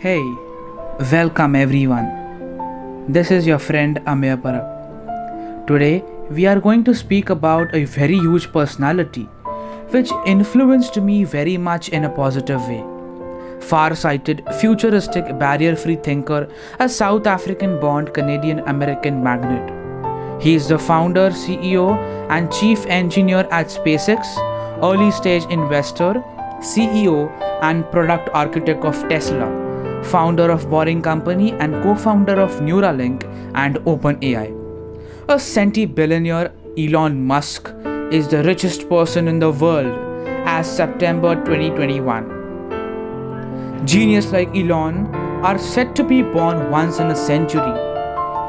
Hey, welcome everyone. This is your friend Amir Parab. Today, we are going to speak about a very huge personality which influenced me very much in a positive way. Far-sighted, futuristic, barrier-free thinker, a South African born Canadian American magnate. He is the founder, CEO, and chief engineer at SpaceX, early stage investor, CEO, and product architect of Tesla, founder of Boring Company, and co founder of Neuralink and OpenAI. A centi-billionaire, Elon Musk is the richest person in the world as September 2021. Genius like Elon are said to be born once in a century.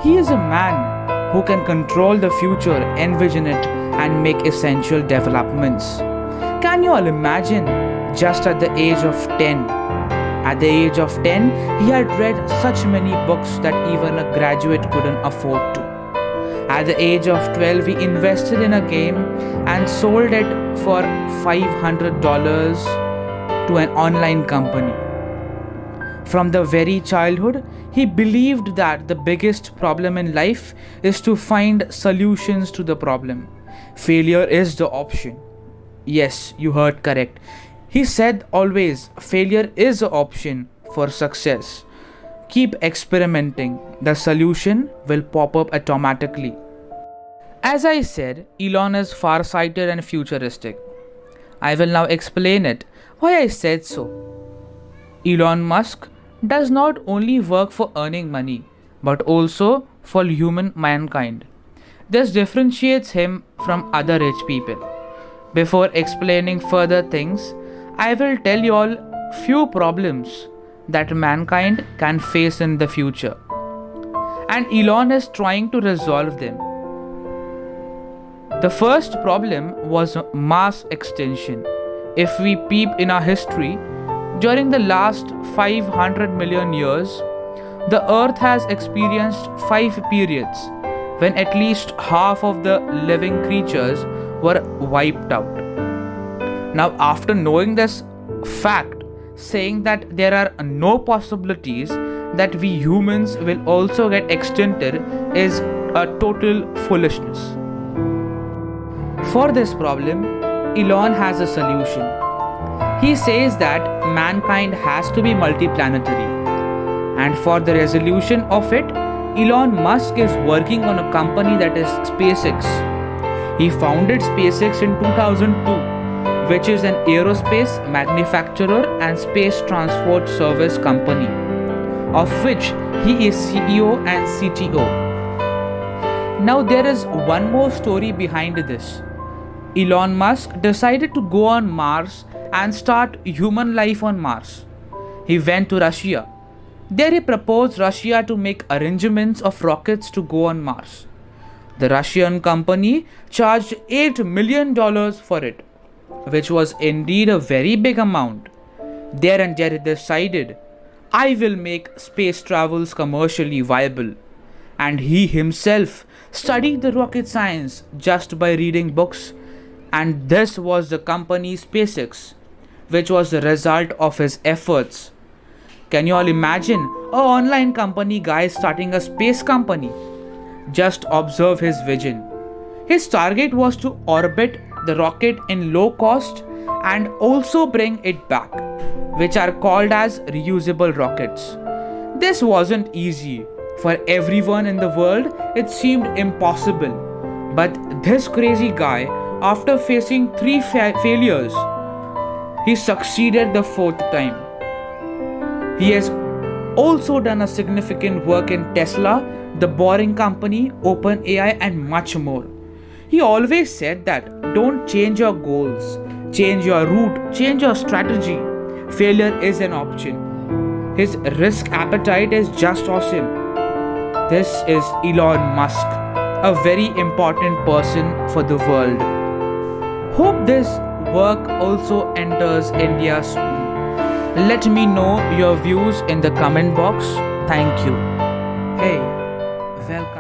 He is a man who can control the future, envision it, and make essential developments. Can you all imagine? Just at the age of 10. At the age of 10, he had read such many books that even a graduate couldn't afford to. At the age of 12, he invested in a game and sold it for $500 to an online company. From the very childhood, he believed that the biggest problem in life is to find solutions to the problem. Failure is the option. Yes, you heard correct. He said always, failure is an option for success. Keep experimenting. The solution will pop up automatically. As I said, Elon is far-sighted and futuristic. I will now explain it, why I said so. Elon Musk does not only work for earning money, but also for human mankind. This differentiates him from other rich people. Before explaining further things, I will tell you all few problems that mankind can face in the future. And Elon is trying to resolve them. The first problem was mass extinction. If we peep in our history, during the last 500 million years, the earth has experienced 5 periods when at least half of the living creatures were wiped out. Now, after knowing this fact, saying that there are no possibilities that we humans will also get extincted is a total foolishness. For this problem, Elon has a solution. He says that mankind has to be multiplanetary, and for the resolution of it, Elon Musk is working on a company that is SpaceX. He founded SpaceX in 2002, which is an aerospace manufacturer and space transport service company, of which he is CEO and CTO. Now there is one more story behind this. Elon Musk decided to go on Mars and start human life on Mars. He went to Russia. There he proposed Russia to make arrangements of rockets to go on Mars. The Russian company charged $8 million for it, which was indeed a very big amount. There and there he decided, I will make space travels commercially viable. And he himself studied the rocket science just by reading books. And this was the company SpaceX, which was the result of his efforts. Can you all imagine an online company guy starting a space company? Just observe his vision. His target was to orbit the rocket in low cost and also bring it back, which are called as reusable rockets. This wasn't easy. For everyone in the world, it seemed impossible. But this crazy guy, after facing 3 failures, he succeeded the 4th time. He has also done a significant work in Tesla, the Boring Company, OpenAI, and much more. He always said that don't change your goals, change your route, change your strategy. Failure is an option. His risk appetite is just awesome. This is Elon Musk, a very important person for the world. Hope this work also enters India soon. Let me know your views in the comment box. Thank you. Hey, welcome.